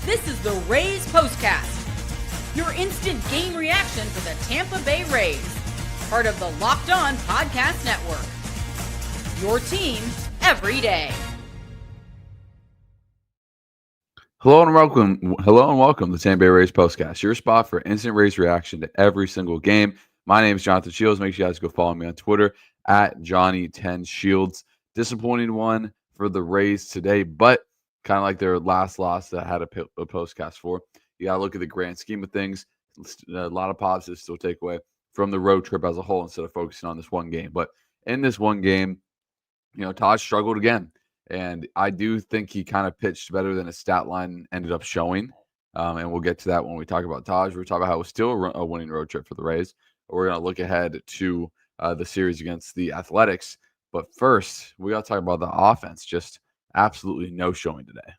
This is the Rays POSTCAST, your instant game reaction for the Tampa Bay Rays, part of the Locked On Podcast Network. Your team every day. Hello and welcome to Tampa Bay Rays POSTCAST, your spot for instant Rays reaction to every single game. My name is Jonathan Shields. Make sure you guys go follow me on Twitter at Johnny10Shields. Disappointing one for the Rays today, but kind of like their last loss that I had a postcast for. You got to look at the grand scheme of things. A lot of positives still take away from the road trip as a whole instead of focusing on this one game. But in this one game, Taj struggled again. And I do think he kind of pitched better than his stat line ended up showing. And we'll get to that when we talk about Taj. We're talking about how it was still a winning road trip for the Rays. We're going to look ahead to the series against the Athletics. But first, we got to talk about the offense. Just absolutely no showing today.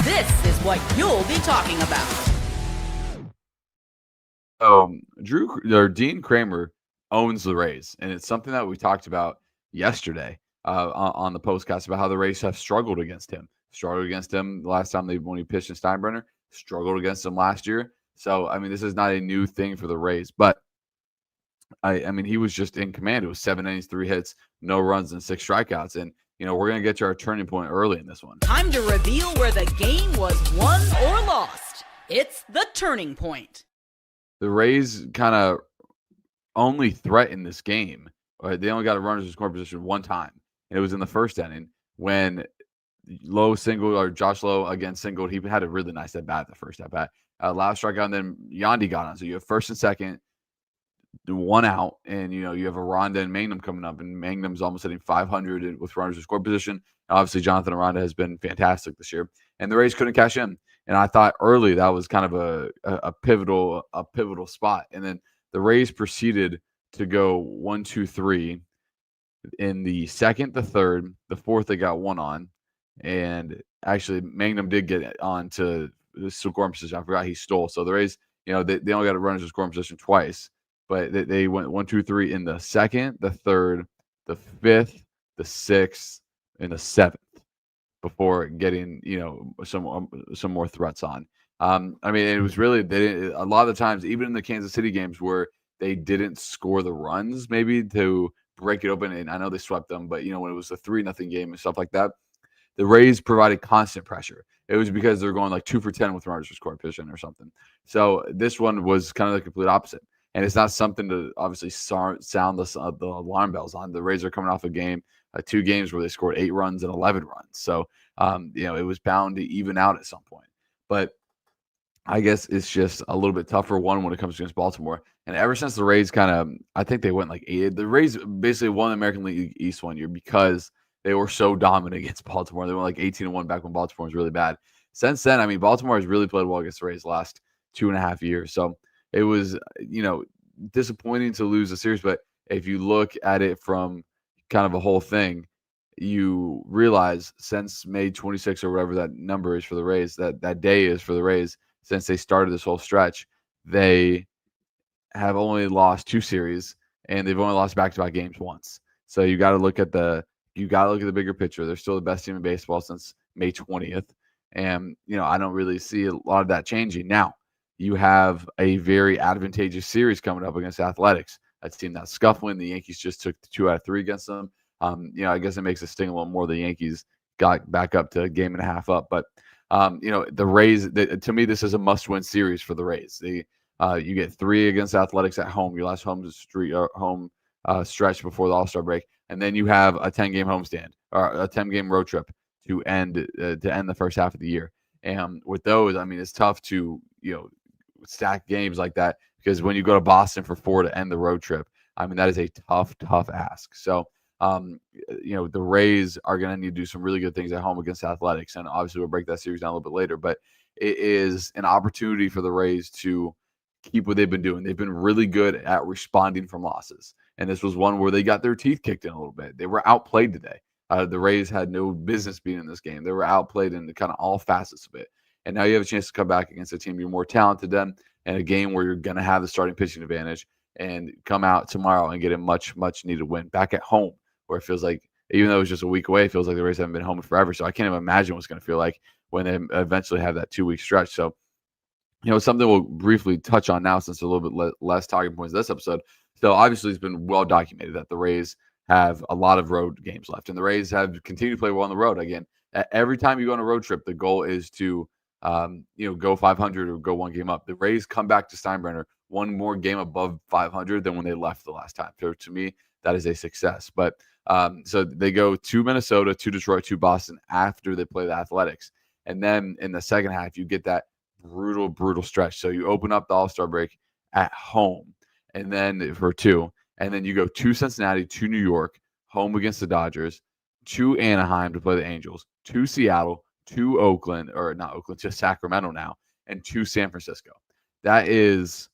This is what you'll be talking about. Dean Kramer owns the Rays, and it's something that we talked about yesterday on the postcast about how the Rays have struggled against him. Struggled against him the last time when he pitched in Steinbrenner. Struggled against him last year. So, this is not a new thing for the Rays, but he was just in command. It was 7 innings, 3 hits, no runs, and 6 strikeouts. And, we're going to get to our turning point early in this one. Time to reveal where the game was won or lost. It's the turning point. The Rays kind of only threat in this game. They only got a runner's in scoring position one time. And it was in the first inning when Lowe singled, or Josh Lowe again singled. He had a really nice at-bat the first at-bat. Last strikeout, and then Yandy got on. So you have first and second, 1 out, and you have Aranda and Mangum coming up, and Mangum's almost hitting 500 with runners in score position. Obviously, Jonathan Aranda has been fantastic this year, and the Rays couldn't cash in. And I thought early that was kind of a pivotal spot. And then the Rays proceeded to go 1, 2, 3 in the second, the third, the fourth. They got one on, and actually Mangum did get on to the scoring position. I forgot he stole. So the Rays, they only got a runners in scoring position twice. But they went 1, 2, 3 in the second, the third, the fifth, the sixth, and the seventh before getting some more threats on. It was really a lot of the times, even in the Kansas City games where they didn't score the runs, maybe to break it open. And I know they swept them, but when it was a 3-0 game and stuff like that, the Rays provided constant pressure. It was because they're going like 2 for 10 with runners in scoring position or something. So this one was kind of the complete opposite. And it's not something to obviously sound the alarm bells on. The Rays are coming off a game, 2 games where they scored 8 runs and 11 runs. So, it was bound to even out at some point. But I guess it's just a little bit tougher when it comes against Baltimore. And ever since the Rays I think they went like 8. The Rays basically won the American League East one year because they were so dominant against Baltimore. They went like 18-1 back when Baltimore was really bad. Since then, Baltimore has really played well against the Rays the last 2.5 years. So it was, disappointing to lose the series. But if you look at it from kind of a whole thing, you realize since May 26th or whatever that number is for the Rays, that day is for the Rays, since they started this whole stretch, they have only lost 2 series, and they've only lost back-to-back games once. So you got to look at the bigger picture. They're still the best team in baseball since May 20th. And, I don't really see a lot of that changing. Now, you have a very advantageous series coming up against Athletics. A team that's scuffling. The Yankees just took 2 out of 3 against them. I guess it makes it sting a little more. The Yankees got back up to a 1.5 game up. But, the Rays, to me, this is a must-win series for the Rays. You get 3 against Athletics at home, your last home stretch before the All-Star break. And then you have a 10-game homestand or a 10-game road trip to end the first half of the year. And with those, it's tough to, stack games like that, because when you go to Boston for 4 to end the road trip, that is a tough ask. So, the Rays are going to need to do some really good things at home against Athletics. And obviously we'll break that series down a little bit later, but it is an opportunity for the Rays to keep what they've been doing. They've been really good at responding from losses. And this was one where they got their teeth kicked in a little bit. They were outplayed today. The Rays had no business being in this game. They were outplayed in kind of all facets of it. And now you have a chance to come back against a team you're more talented than, and a game where you're going to have the starting pitching advantage, and come out tomorrow and get a much needed win back at home, where it feels like even though it was just a week away, it feels like the Rays haven't been home forever. So I can't even imagine what it's going to feel like when they eventually have that 2-week stretch. So, something we'll briefly touch on now since a little bit less talking points this episode. So obviously it's been well documented that the Rays have a lot of road games left, and the Rays have continued to play well on the road. Again, every time you go on a road trip, the goal is to go 500 or go one game up. The Rays come back to Steinbrenner one more game above 500 than when they left the last time. So to me, that is a success. But so they go to Minnesota, to Detroit, to Boston after they play the Athletics. And then in the second half, you get that brutal stretch. So you open up the All-Star break at home, and then for 2, and then you go to Cincinnati, to New York, home against the Dodgers, to Anaheim to play the Angels, to Seattle, to Oakland, or not Oakland, to Sacramento now, and to San Francisco. That is,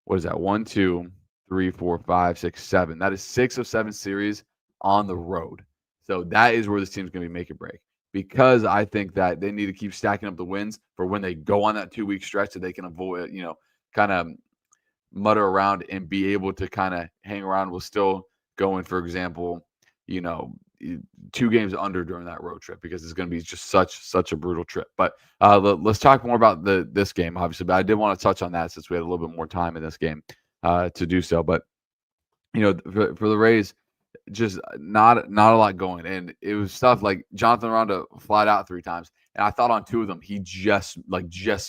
what is that? 1, 2, 3, 4, 5, 6, 7. That is 6 of 7 series on the road. So that is where this team's going to be make or break, because I think that they need to keep stacking up the wins for when they go on that 2-week stretch so they can avoid, kind of mutter around and be able to kind of hang around with still going, for example, 2 games under during that road trip, because it's going to be just such a brutal trip. But let's talk more about this game, obviously. But I did want to touch on that since we had a little bit more time in this game to do so. But for the Rays, just not a lot going, and it was stuff like Jonathan Ronda flat out 3 times, and I thought on 2 of them he just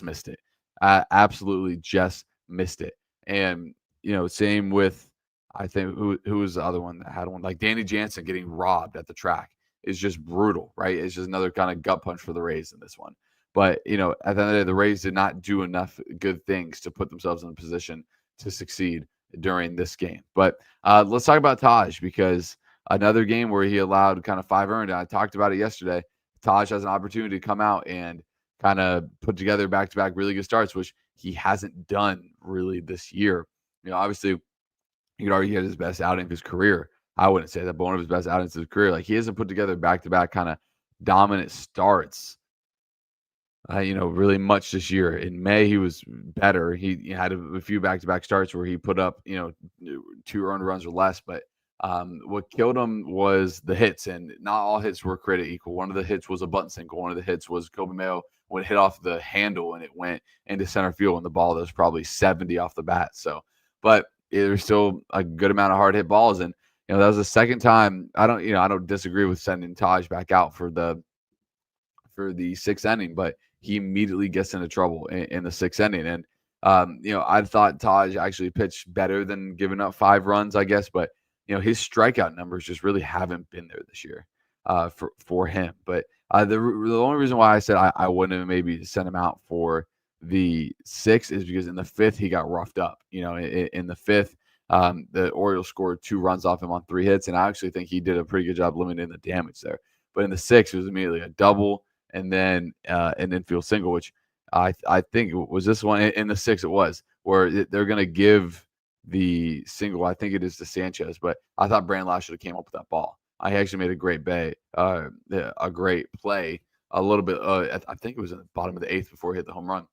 missed it, absolutely just missed it. And same with, I think, who was the other one that had one, like Danny Jansen getting robbed at the track is just brutal, right? It's just another kind of gut punch for the Rays in this one. But at the end of the day, the Rays did not do enough good things to put themselves in a position to succeed during this game. But let's talk about Taj, because another game where he allowed kind of 5 earned, and I talked about it yesterday. Taj has an opportunity to come out and kind of put together back-to-back really good starts, which he hasn't done really this year. Obviously, you could argue he had his best outing of his career. I wouldn't say that, but one of his best outings of his career. Like, he hasn't put together back-to-back kind of dominant starts really much this year. In May, he was better. He had a few back-to-back starts where he put up, 2 earned runs or less. But what killed him was the hits, and not all hits were created equal. One of the hits was a bunt single. One of the hits was Kobe Mayo when it hit off the handle and it went into center field, and the ball that was probably 70 off the bat. So, but there's still a good amount of hard hit balls, and that was the second time. I don't disagree with sending Taj back out for the 6th inning, but he immediately gets into trouble in the 6th inning. And, I thought Taj actually pitched better than giving up 5 runs, I guess. But, his strikeout numbers just really haven't been there this year for him. But the only reason why I said I wouldn't have maybe sent him out for the 6th is because in the 5th, he got roughed up. In the 5th, the Orioles scored 2 runs off him on 3 hits. And I actually think he did a pretty good job limiting the damage there. But in the 6th, it was immediately a double, and then an infield single, which I think was this one. In the 6th, it was, where they're going to give the single, I think it is to Sanchez, but I thought Brandon Lash should have came up with that ball. I actually made a great great play a little bit. I think it was in the bottom of the 8th before he hit the home run.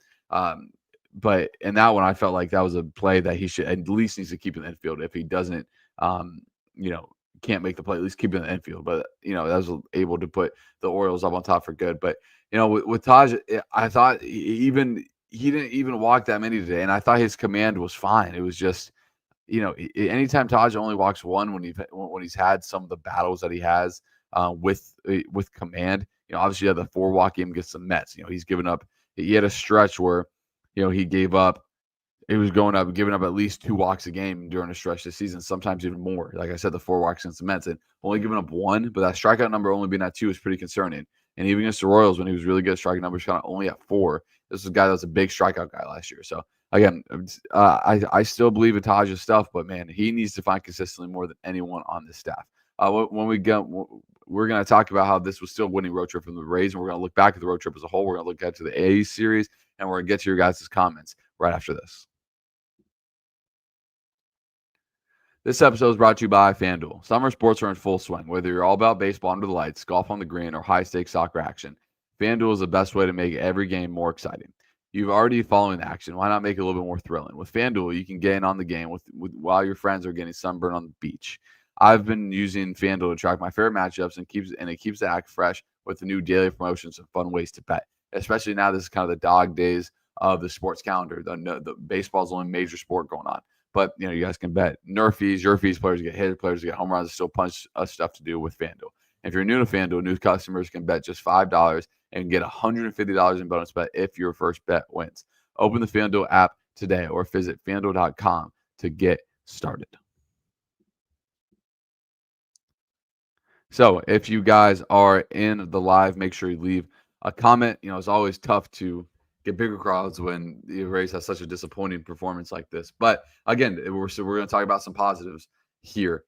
But in that one, I felt like that was a play that he should at least needs to keep in the infield. If he doesn't, can't make the play, at least keep it in the infield. But that was able to put the Orioles up on top for good. But with Taj, I thought he didn't even walk that many today, and I thought his command was fine. It was just anytime Taj only walks 1 when he's had some of the battles that he has with command. Obviously, the 4 walk game against the Mets. He's given up. He had a stretch where he gave up. It was giving up at least 2 walks a game during a stretch this season, sometimes even more. Like I said, the 4 walks against the Mets, and only giving up 1, but that strikeout number only being at 2 is pretty concerning. And even against the Royals, when he was really good, strikeout numbers kind of only at 4. This is a guy that was a big strikeout guy last year. So again, I still believe in Taj's stuff, but man, he needs to find consistently more than anyone on this staff. When we go, we're going to talk about how this was still winning road trip from the Rays, and we're going to look back at the road trip as a whole. We're going to look at to the A's series, and we're going to get to your guys' comments right after this. This episode is brought to you by FanDuel. Summer sports are in full swing. Whether you're all about baseball under the lights, golf on the green, or high-stakes soccer action, FanDuel is the best way to make every game more exciting. You've already following the action. Why not make it a little bit more thrilling? With FanDuel, you can get in on the game while your friends are getting sunburned on the beach. I've been using FanDuel to track my favorite matchups and it keeps the act fresh with the new daily promotions and fun ways to bet. Especially now, this is kind of the dog days of the sports calendar. The baseball's the only major sport going on. But you guys can bet Nerfies, your fees, players get hit, players get home runs, still punch stuff to do with FanDuel. If you're new to FanDuel, new customers can bet just $5 and get $150 in bonus bet if your first bet wins. Open the FanDuel app today or visit FanDuel.com to get started. So if you guys are in the live, make sure you leave a comment. It's always tough to get bigger crowds when the Rays has such a disappointing performance like this. But again, we're going to talk about some positives here,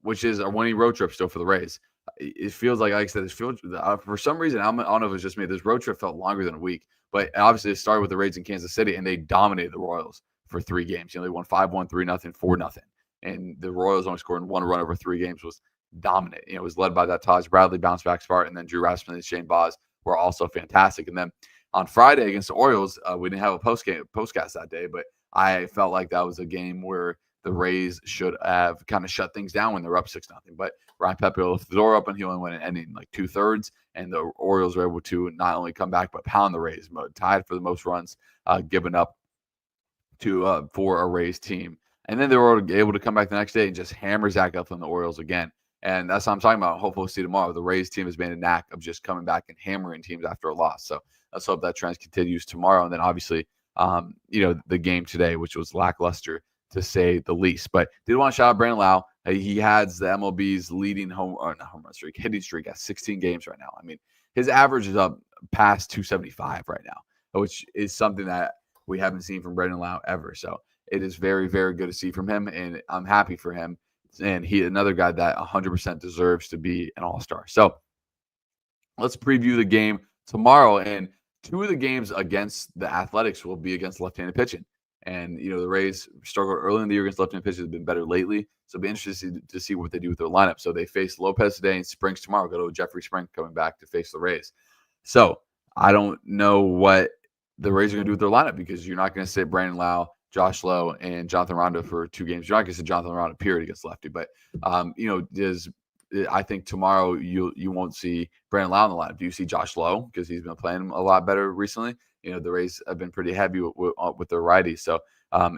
which is our winning road trip still for the Rays. It feels like I said, for some reason, I don't know if it's just me, this road trip felt longer than a week. But obviously, it started with the Rays in Kansas City, and they dominated the Royals for 3 games. They won 5-1, 3-0, 4-0. And the Royals only scored 1 run over 3 games, was dominant. It was led by that Taj Bradley bounce back start, and then Drew Rasmussen and Shane Baz were also fantastic. And then on Friday against the Orioles, we didn't have a postcast that day, but I felt like that was a game where the Rays should have kind of shut things down when they're up 6-0. But Ryan Pepe left the door open. He only went an inning like 2/3, and the Orioles were able to not only come back but pound the Rays, tied for the most runs given up to for a Rays team. And then they were able to come back the next day and just hammer Zach Eflin, the Orioles again. And that's what I'm talking about. Hopefully we'll see tomorrow. The Rays team has made a knack of just coming back and hammering teams after a loss. So let's hope that trend continues tomorrow. And then obviously, the game today, which was lackluster to say the least. But did want to shout out Brandon Lowe. He has the MLB's leading hitting streak at 16 games right now. I mean, his average is up past 275 right now, which is something that we haven't seen from Brandon Lowe ever. So it is very, very good to see from him, and I'm happy for him. And he another guy that 100% deserves to be an all-star. So let's preview the game tomorrow. And 2 of the games against the Athletics will be against left-handed pitching. And, the Rays struggled early in the year against left-handed pitchers. Have been better lately. So it'll be interesting to see what they do with their lineup. So they face Lopez today and Springs tomorrow. Go to Jeffrey Spring coming back to face the Rays. So I don't know what the Rays are going to do with their lineup, because you're not going to sit Brandon Lowe, Josh Lowe, and Jonathan Rondo for 2 games. You're not going to sit Jonathan Rondo, period, against lefty. But, I think tomorrow you won't see Brandon Lowe in the lineup. Do you see Josh Lowe? Because he's been playing a lot better recently. The Rays have been pretty heavy with their righties. So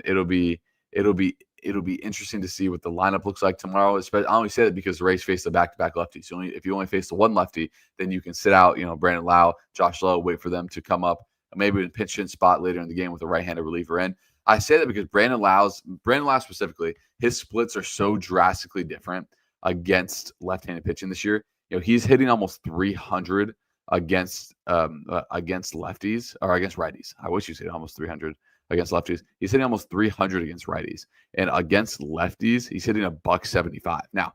it'll be interesting to see what the lineup looks like tomorrow. Especially, I only say that because the Rays face the back-to-back lefties. So if you only face the one lefty, then you can sit out, Brandon Lowe, Josh Lowe, wait for them to come up, maybe in pinch hit spot later in the game with a right-handed reliever in. I say that because Brandon Lowe specifically, his splits are so drastically different against left-handed pitching this year. He's hitting almost 300 against lefties or against righties. I wish he's hitting almost 300 against lefties. He's hitting almost 300 against righties, and against lefties, he's hitting $175. Now,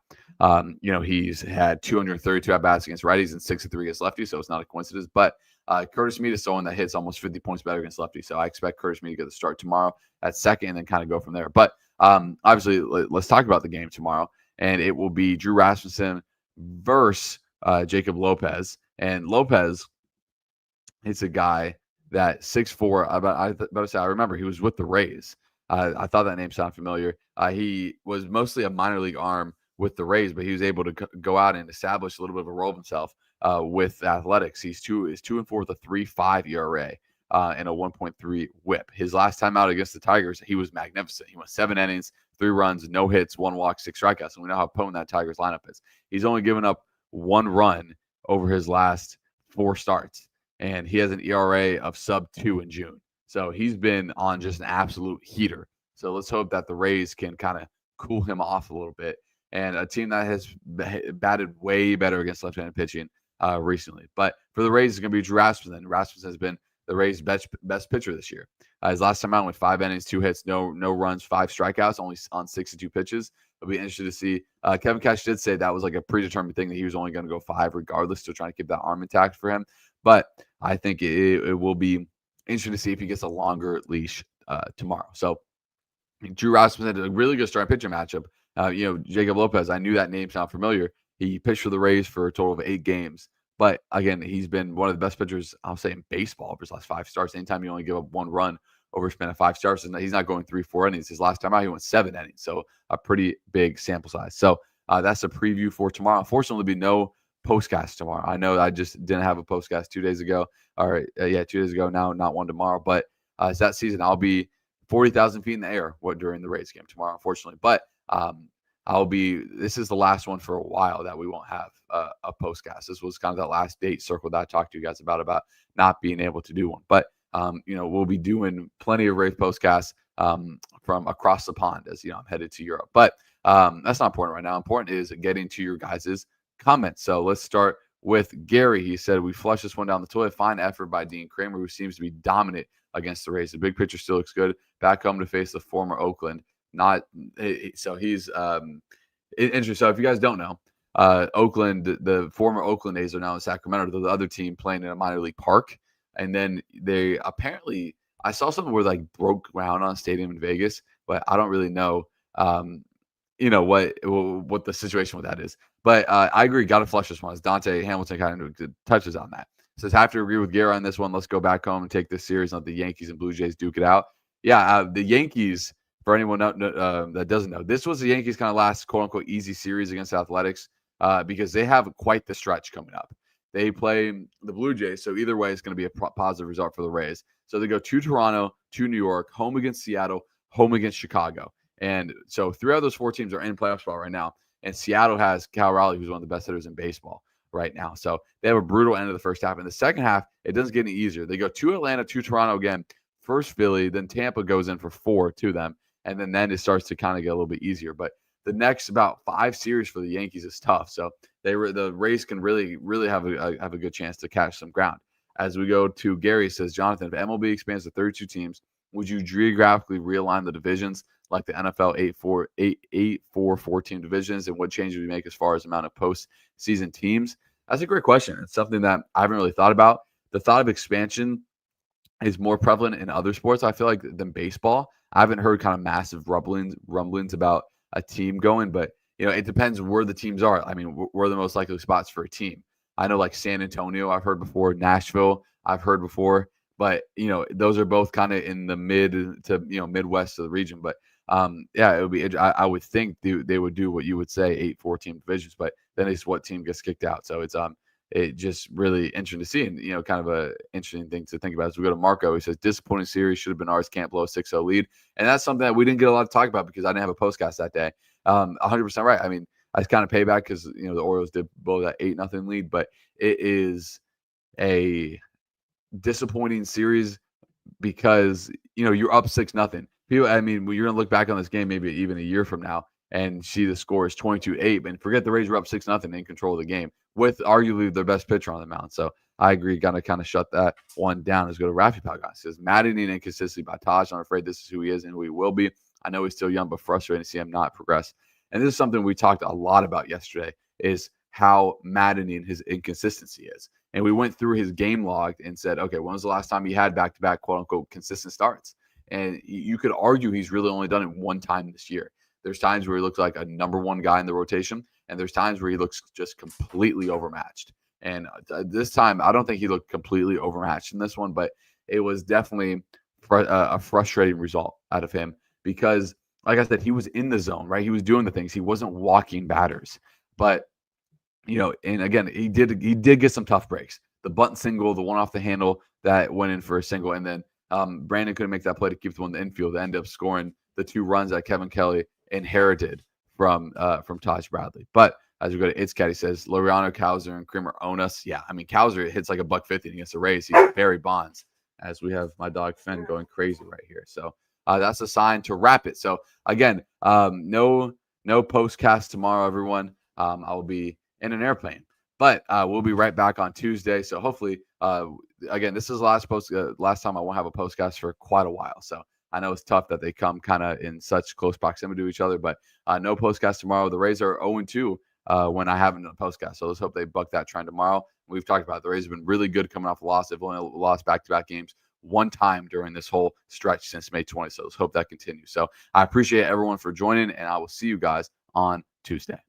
he's had 232 at bats against righties and 63 against lefties, so it's not a coincidence. But Curtis Mead is someone that hits almost 50 points better against lefties, so I expect Curtis Mead to get the start tomorrow at second, and then kind of go from there. But obviously, let's talk about the game tomorrow, and it will be Drew Rasmussen versus Jacob Lopez. And Lopez, it's a guy that 6'4". I remember he was with the Rays. I thought that name sounded familiar. He was mostly a minor league arm with the Rays, but he was able to go out and establish a little bit of a role of himself with Athletics. He's 2-4 with a 3.5 ERA and a 1.3 WHIP. His last time out against the Tigers, he was magnificent. He went 7 innings, 3 runs, no hits, 1 walk, 6 strikeouts. And we know how potent that Tigers lineup is. He's only given up 1 run over his last 4 starts, and he has an ERA of sub-2 in June. So he's been on just an absolute heater. So let's hope that the Rays can kind of cool him off a little bit. And a team that has batted way better against left-handed pitching recently. But for the Rays, it's going to be Drew Rasmussen. Rasmussen has been the Rays' best pitcher this year. His last time out went 5 innings, 2 hits, no runs, 5 strikeouts, only on 62 pitches. It'll be interesting to see. Kevin Cash did say that was like a predetermined thing, that he was only going to go 5 regardless, still trying to keep that arm intact for him. But I think it will be interesting to see if he gets a longer leash tomorrow. So Drew Rasmussen had a really good starting pitcher matchup. Jacob Lopez, I knew that name sounded familiar. He pitched for the Rays for a total of 8 games. But again, he's been one of the best pitchers, I'll say, in baseball over his last 5 starts. Anytime you only give up 1 run over a span of 5 starts. And he's not going 3-4 innings. His last time out, he went 7 innings. So a pretty big sample size. So that's a preview for tomorrow. Unfortunately, there'll be no postcast tomorrow. I know I just didn't have a postcast 2 days ago. 2 days ago now, not one tomorrow. But it's that season. I'll be 40,000 feet in the air during the Rays game tomorrow, unfortunately. But this is the last one for a while that we won't have a postcast. This was kind of that last date circle that I talked to you guys about not being able to do one. But, we'll be doing plenty of Rays postcasts from across the pond as, I'm headed to Europe. But that's not important right now. Important is getting to your guys' comments. So let's start with Gary. He said, we flushed this one down the toilet. Fine effort by Dean Kramer, who seems to be dominant against the Rays. The big picture still looks good. Back home to face the former Oakland. So he's interesting. So if you guys don't know, Oakland, the former Oakland A's are now in Sacramento. They're the other team playing in a minor league park. And then they apparently, I saw something where like broke ground on a stadium in Vegas, but I don't really know, what the situation with that is. But I agree. Got to flush this one. As Dante Hamilton kind of touches on that. Says, have to agree with Gary on this one. Let's go back home and take this series and let the Yankees and Blue Jays duke it out. Yeah, the Yankees, for anyone that doesn't know, this was the Yankees' kind of last quote-unquote easy series against Athletics because they have quite the stretch coming up. They play the Blue Jays, so either way, it's going to be a positive result for the Rays. So they go to Toronto, to New York, home against Seattle, home against Chicago. And so 3 out of those 4 teams are in playoff spot right now. And Seattle has Cal Raleigh, who's one of the best hitters in baseball right now. So they have a brutal end of the first half. In the second half, it doesn't get any easier. They go to Atlanta, to Toronto again, first Philly, then Tampa goes in for 4 to them. And then it starts to kind of get a little bit easier. But the next about 5 series for the Yankees is tough. So the Rays can really, really have a good chance to catch some ground. As we go to Gary, says, Jonathan, if MLB expands to 32 teams, would you geographically realign the divisions like the NFL 8-4 divisions? And what changes would you make as far as amount of postseason teams? That's a great question. It's something that I haven't really thought about. The thought of expansion is more prevalent in other sports, I feel like, than baseball. I haven't heard kind of massive rumblings about a team going, but it depends where the teams are. I mean, where are the most likely spots for a team? I know like San Antonio, I've heard before. Nashville, I've heard before. But those are both kind of in the mid to Midwest of the region. But it would be. I would think they would do what you would say 8-4 team divisions, but then it's what team gets kicked out. So it's just really interesting to see, and kind of a interesting thing to think about. As we go to Marco, he says disappointing series, should have been ours. Can't blow a 6-0 lead, and that's something that we didn't get a lot to talk about because I didn't have a postcast that day. 100% right. I mean, I kind of payback because the Orioles did blow that 8-0 lead, but it is a disappointing series because you're up 6-0. People, I mean, you're gonna look back on this game maybe even a year from now and see the score is 22-8, and forget the Rays were up 6-0 in control of the game with arguably their best pitcher on the mound. So I agree, gotta kind of shut that one down. Let's go to Rafi Palgon. Says maddening inconsistency by Taj. I'm afraid this is who he is and who he will be. I know he's still young, but frustrating to see him not progress. And this is something we talked a lot about yesterday, is how maddening his inconsistency is. And we went through his game log and said, okay, when was the last time he had back-to-back quote-unquote consistent starts? And you could argue he's really only done it one time this year. There's times where he looks like a number 1 guy in the rotation, and there's times where he looks just completely overmatched. And this time, I don't think he looked completely overmatched in this one, but it was definitely a frustrating result out of him because, like I said, he was in the zone, right? He was doing the things. He wasn't walking batters. But, and again, he did get some tough breaks. The bunt single, the one off the handle that went in for a single, and then Brandon couldn't make that play to keep the one in the infield. They ended up scoring the 2 runs that Kevin Kelly inherited from Taj Bradley. But as we go to It's Cat, he says, Laureano, Cowser, and Kramer own us. Yeah, I mean, Cowser hits like a $150 against the Rays. He's Barry Bonds, as we have my dog Finn going crazy right here. So that's a sign to wrap it. So again, no postcast tomorrow, everyone. I will be in an airplane, but we'll be right back on Tuesday. So hopefully, again, this is the last time I won't have a postcast for quite a while. So I know it's tough that they come kind of in such close proximity to each other, but no postcast tomorrow. The Rays are 0-2 when I haven't done a postcast. So let's hope they buck that trend tomorrow. We've talked about it. The Rays have been really good coming off a loss. They've only lost back-to-back games one time during this whole stretch since May 20th. So let's hope that continues. So I appreciate everyone for joining, and I will see you guys on Tuesday.